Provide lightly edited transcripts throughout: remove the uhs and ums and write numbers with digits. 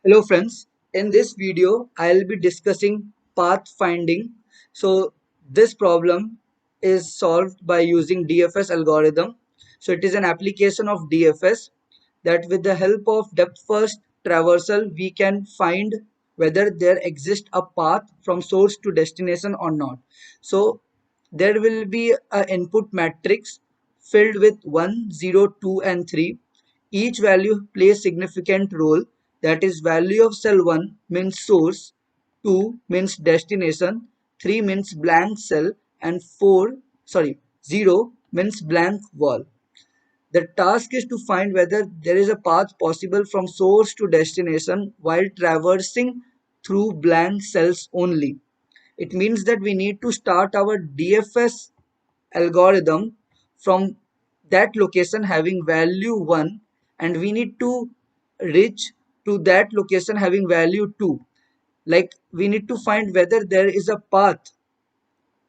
Hello friends, in this video I'll be discussing path finding. So this problem is solved by using Dfs algorithm. So it is an application of Dfs that with the help of depth first traversal we can find whether there exists a path from source to destination or not. So there will be an input matrix filled with 1, 0, 2 and 3. Each value plays significant role, that is value of cell 1 means source, 2 means destination, 3 means blank cell and 0 means blank wall. The task is to find whether there is a path possible from source to destination while traversing through blank cells only. It means that we need to start our DFS algorithm from that location having value 1, and we need to reach to that location having value 2. Like we need to find whether there is a path,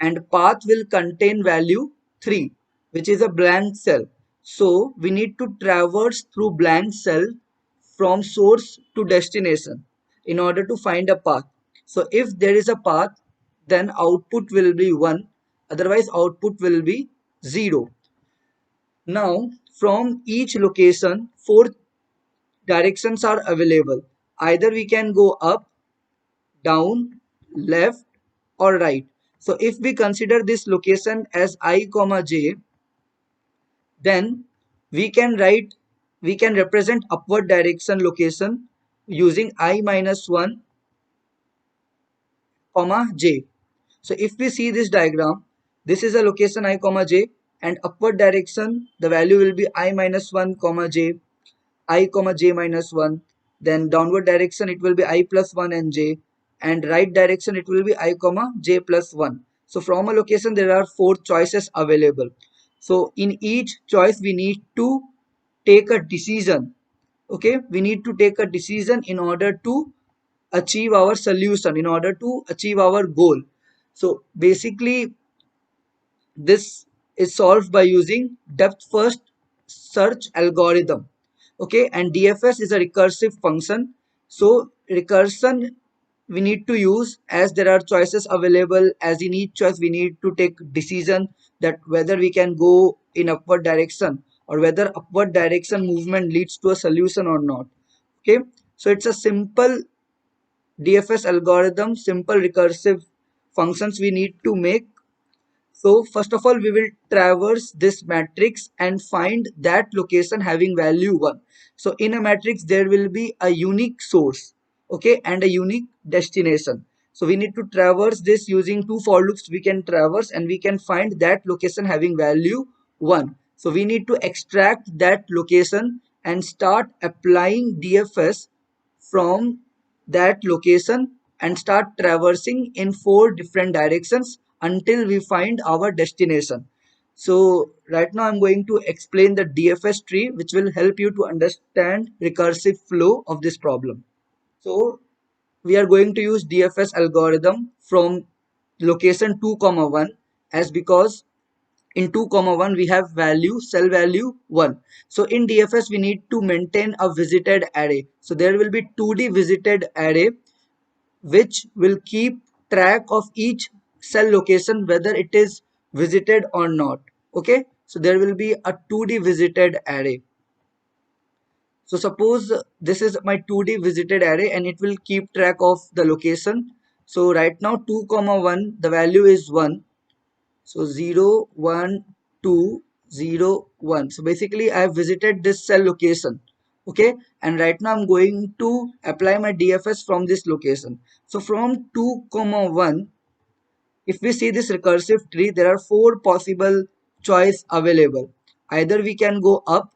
and path will contain value 3, which is a blank cell. So we need to traverse through blank cell from source to destination in order to find a path. So if there is a path, then output will be 1, otherwise output will be 0. Now from each location, 4 directions are available. Either we can go up, down, left or right. So if we consider this location as I comma j, then we can represent upward direction location using I minus 1 comma j. So if we see this diagram, this is a location I comma j, and upward direction the value will be I minus 1 comma j, I comma j minus 1. Then downward direction it will be I plus 1 and j, and right direction it will be I comma j plus 1. So from a location there are 4 choices available. So in each choice we need to take a decision. Okay, we need to take a decision in order to achieve our solution, in order to achieve our goal. So basically this is solved by using depth first search algorithm. Okay, and Dfs is a recursive function. So recursion we need to use as there are choices available. As in each choice we need to take decision that whether we can go in upward direction or whether upward direction movement leads to a solution or not. Okay, so it's a simple Dfs algorithm, simple recursive functions we need to make. So first of all, we will traverse this matrix and find that location having value 1. So in a matrix, there will be a unique source, okay, and a unique destination. So we need to traverse this using 2 for loops. We can traverse and we can find that location having value 1. So we need to extract that location and start applying DFS from that location and start traversing in 4 different directions until we find our destination. So right now I'm going to explain the Dfs tree, which will help you to understand recursive flow of this problem. So we are going to use Dfs algorithm from location 2 comma 1, as because in 2 comma 1 we have value cell value 1. So in Dfs we need to maintain a visited array. So there will be 2D visited array which will keep track of each cell location whether it is visited or not. Okay, so there will be a 2D visited array. So suppose this is my 2D visited array and it will keep track of the location. So right now 2 comma 1 the value is 1. So 0 1 2 0 1. So basically I have visited this cell location. Okay, and right now I'm going to apply my DFS from this location. So from 2 comma 1, if we see this recursive tree, there are 4 possible choice available. Either we can go up,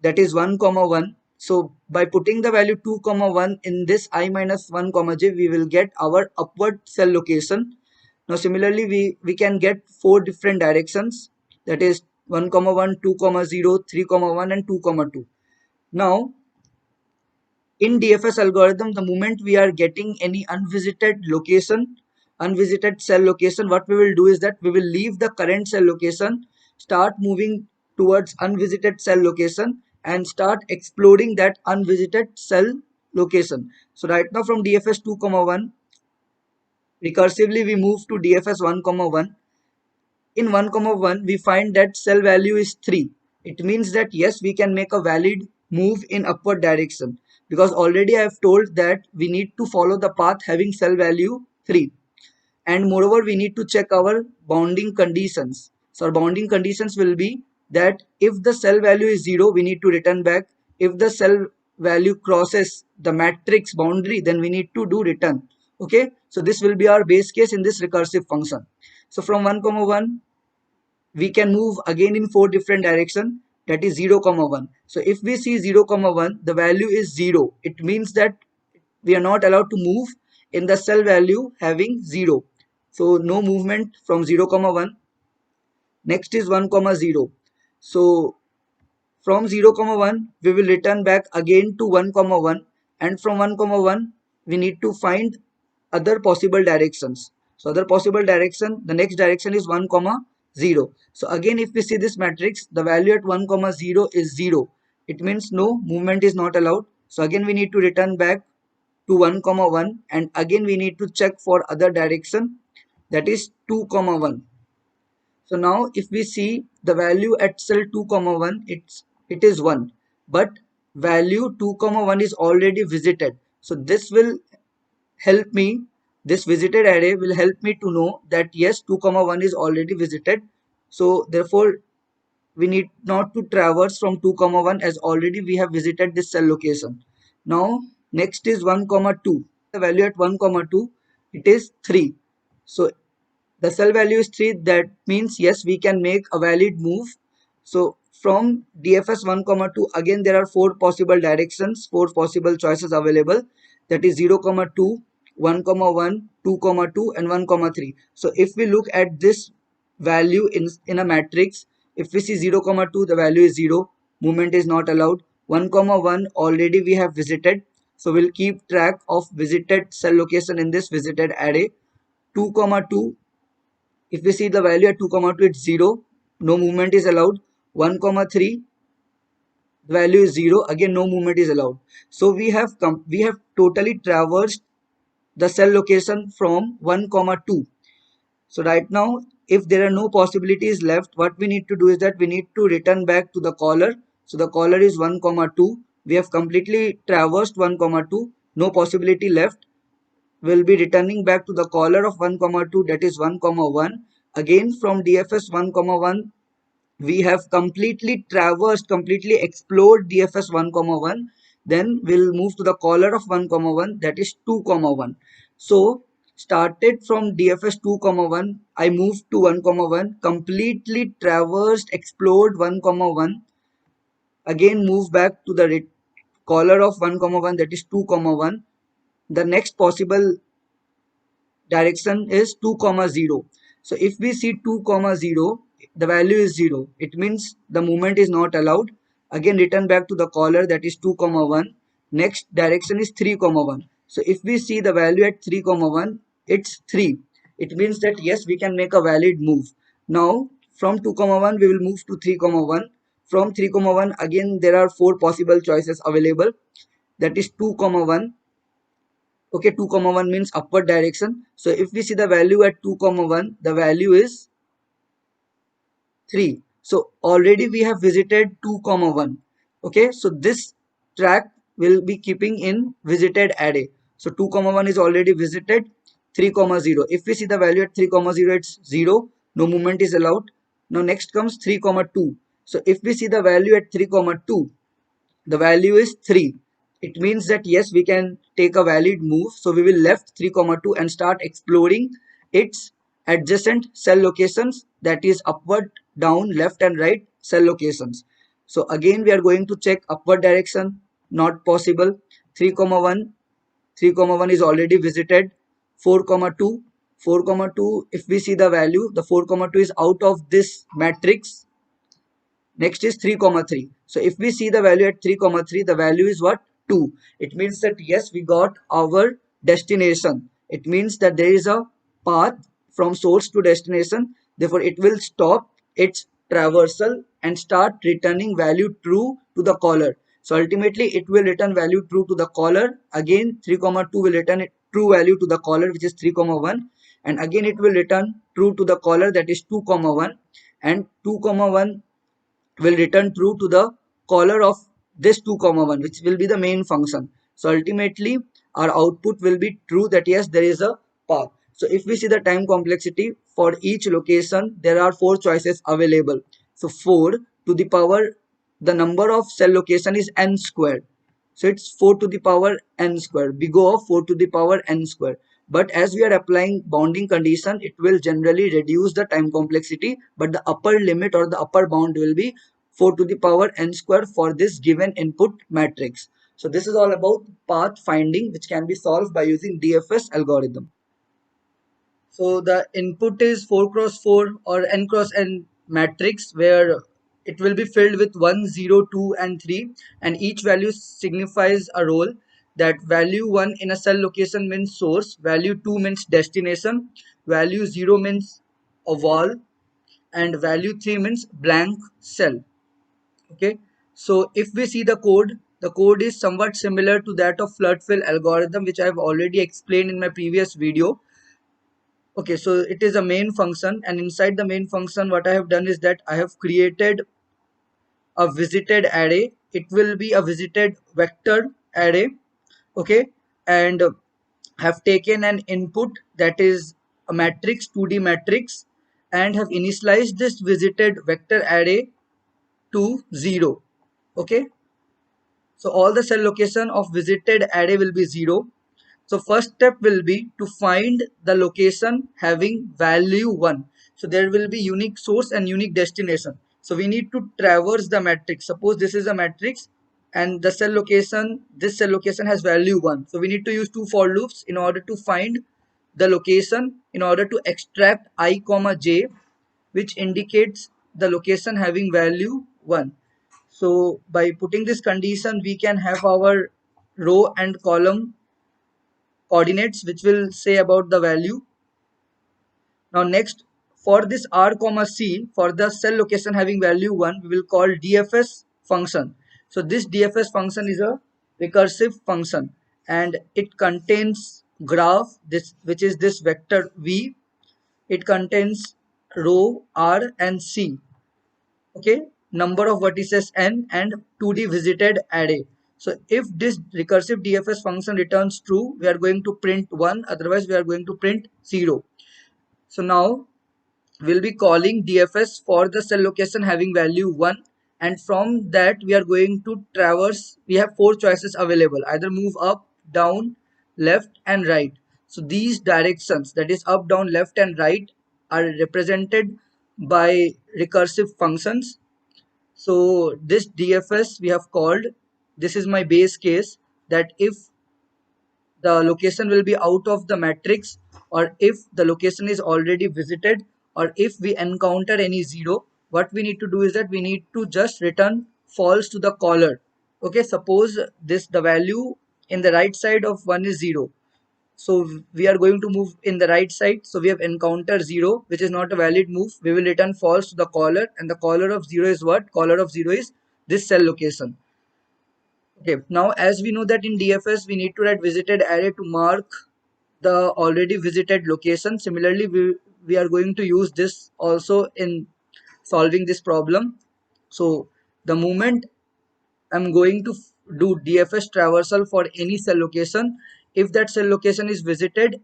that is 1 comma 1. So by putting the value 2 comma 1 in this I minus 1 comma j, we will get our upward cell location. Now similarly we can get 4 different directions, that is 1 comma 1, 2 comma 0, 3 comma 1 and 2 comma 2. Now in DFS algorithm, the moment we are getting any unvisited location, unvisited cell location, what we will do is that we will leave the current cell location, start moving towards unvisited cell location and start exploring that unvisited cell location. So right now from DFS 2 comma 1, recursively we move to DFS 1 comma 1. In 1 comma 1 we find that cell value is 3. It means that yes, we can make a valid move in upward direction, because already I have told that we need to follow the path having cell value 3. And moreover we need to check our bounding conditions. So our bounding conditions will be that if the cell value is 0, we need to return back. If the cell value crosses the matrix boundary, then we need to do return. Okay, so this will be our base case in this recursive function. So from 1 comma 1 we can move again in 4 different directions, that is 0 comma 1. So if we see 0 comma 1, the value is 0. It means that we are not allowed to move in the cell value having 0. So no movement from 0 comma 1. Next is 1 comma 0. So from 0 comma 1 we will return back again to 1 comma 1, and from 1 comma 1 we need to find other possible directions. So other possible direction, the next direction is 1 comma 0. So again if we see this matrix, the value at 1 comma 0 is 0. It means no movement is not allowed. So again we need to return back to 1 comma 1, and again we need to check for other direction, that is 2 comma 1. So now if we see the value at cell 2 comma 1, it is 1, but value 2 comma 1 is already visited. So this will help me, this visited array will help me to know that yes, 2 comma 1 is already visited. So therefore we need not to traverse from 2 comma 1, as already we have visited this cell location. Now next is 1 comma 2. The value at 1 comma 2, it is 3. So the cell value is 3. That means yes, we can make a valid move. So from DFS 1 comma 2, again there are 4 possible directions, 4 possible choices available, that is 0 comma 2, 1 comma 1, 2 comma 2 and 1 comma 3. So if we look at this value in a matrix, if we see 0 comma 2, the value is 0, movement is not allowed. 1 comma 1 already we have visited, so we'll keep track of visited cell location in this visited array. 2 comma 2, if we see the value at 2 comma 2, it's 0, no movement is allowed. 1 comma 3, the value is 0, again no movement is allowed. So we have totally traversed the cell location from 1 comma 2. So right now if there are no possibilities left, what we need to do is that we need to return back to the caller. So the caller is 1 comma 2, we have completely traversed 1 comma 2, no possibility left. We'll be returning back to the caller of 1 comma 2, that is 1 comma 1. Again from DFS 1 comma 1 we have completely traversed, completely explored DFS 1 comma 1. Then we'll move to the caller of 1 comma 1, that is 2 comma 1. So started from DFS 2 comma 1, I moved to 1 comma 1, completely traversed, explored 1 comma 1, again move back to the caller of 1 comma 1, that is 2 comma 1. The next possible direction is 2 comma 0. So if we see 2 comma 0, the value is 0, it means the movement is not allowed. Again return back to the caller, that is 2 comma 1. Next direction is 3 comma 1. So if we see the value at 3 comma 1, it's 3. It means that yes, we can make a valid move. Now from 2 comma 1 we will move to 3 comma 1. From 3 comma 1, again there are 4 possible choices available, that is 2 comma 1. Okay, 2 comma 1 means upward direction. So if we see the value at 2 comma 1, the value is 3. So already we have visited 2 comma 1. Okay, so this track will be keeping in visited array. So 2 comma 1 is already visited. 3 comma 0, if we see the value at 3 comma 0, it's 0, no movement is allowed. Now next comes 3 comma 2. So if we see the value at 3 comma 2, the value is 3. It means that yes, we can take a valid move. So we will left 3 comma 2 and start exploring its adjacent cell locations, that is upward, down, left and right cell locations. So again we are going to check upward direction, not possible. 3 comma 1, 3 comma 1 is already visited. 4 comma 2, 4 comma 2, if we see the value, the 4 comma 2 is out of this matrix. Next is 3 comma 3. So if we see the value at 3 comma 3, the value is what? 2. It means that yes, we got our destination. It means that there is a path from source to destination. Therefore it will stop its traversal and start returning value true to the caller. So ultimately it will return value true to the caller. Again 3 comma 2 will return true value to the caller, which is 3 comma 1, and again it will return true to the caller, that is 2 comma 1, and 2 comma 1 will return true to the caller of this 2 comma 1, which will be the main function. So ultimately our output will be true, that yes, there is a path. So if we see the time complexity for each location, there are 4 choices available. So 4 to the power, the number of cell location is n squared. So it's 4 to the power n square. We go of 4 to the power n square. But as we are applying bounding condition, it will generally reduce the time complexity, but the upper limit or the upper bound will be 4 to the power n square for this given input matrix. So this is all about path finding, which can be solved by using DFS algorithm. So the input is 4 cross 4 or n cross n matrix, where it will be filled with 1, 0, 2 and 3, and each value signifies a role. That value 1 in a cell location means source, value 2 means destination, value 0 means a wall, and value 3 means blank cell. Okay, so if we see the code is somewhat similar to that of flood fill algorithm, which I have already explained in my previous video. Okay, so it is a main function, and inside the main function what I have done is that I have created a visited array. It will be a visited vector array. Okay, and have taken an input, that is a matrix, 2D matrix, and have initialized this visited vector array to 0. Okay, so all the cell location of visited array will be 0. So first step will be to find the location having value 1. So there will be unique source and unique destination. So we need to traverse the matrix. Suppose this is a matrix and the cell location, this cell location has value 1. So we need to use two for loops in order to find the location, in order to extract I comma j, which indicates the location having value 1. So by putting this condition, we can have our row and column coordinates, which will say about the value. Now next, for this r comma c, for the cell location having value 1, we will call dfs function. So this dfs function is a recursive function, and it contains graph, this which is this vector v. It contains row r and c. Okay, number of vertices n, and 2D visited array. So if this recursive DFS function returns true, we are going to print 1, otherwise we are going to print 0. So now we'll be calling DFS for the cell location having value 1, and from that we are going to traverse. We have 4 choices available, either move up, down, left and right. So these directions, that is up, down, left and right, are represented by recursive functions. So this DFS we have called, this is my base case, that if the location will be out of the matrix, or if the location is already visited, or if we encounter any 0, what we need to do is that we need to just return false to the caller. Okay, suppose this, the value in the right side of 1 is 0. So we are going to move in the right side. So we have encountered 0, which is not a valid move. We will return false to the caller, and the caller of 0 is what? Caller of 0 is this cell location. Okay, now as we know that in DFS we need to write visited array to mark the already visited location. Similarly, we are going to use this also in solving this problem. So the moment I'm going to do DFS traversal for any cell location, if that cell location is visited,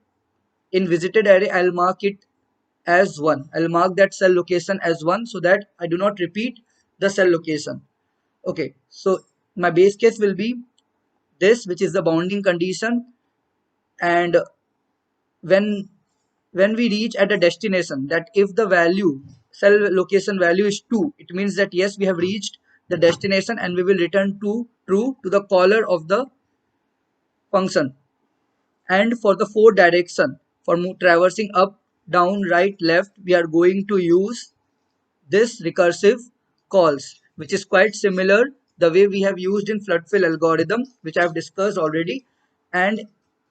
in visited array I'll mark it as 1. I'll mark that cell location as 1, so that I do not repeat the cell location. Okay, so my base case will be this, which is the bounding condition, and when we reach at a destination, that if the value, cell location value is 2, it means that yes, we have reached the destination, and we will return to true to the caller of the function. And for the 4 direction, for traversing up, down, right, left, we are going to use this recursive calls, which is quite similar the way we have used in flood fill algorithm, which I have discussed already. And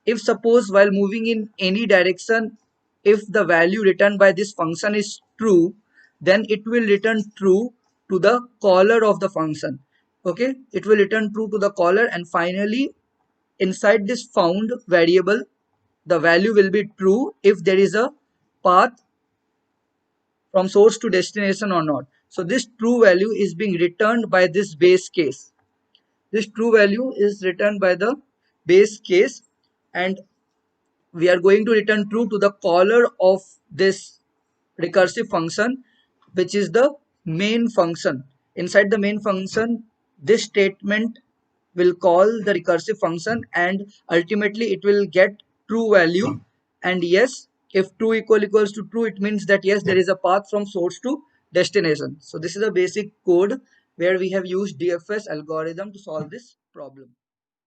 if suppose while moving in any direction, if the value returned by this function is true, then it will return true to the caller of the function. Okay, it will return true to the caller, and finally inside this found variable the value will be true if there is a path from source to destination or not. So this true value is being returned by this base case. This true value is returned by the base case, and we are going to return true to the caller of this recursive function, which is the main function. Inside the main function, this statement will call the recursive function, and ultimately it will get true value. And yes, if true equals to true, it means that yes, there is a path from source to destination. So this is a basic code where we have used DFS algorithm to solve this problem.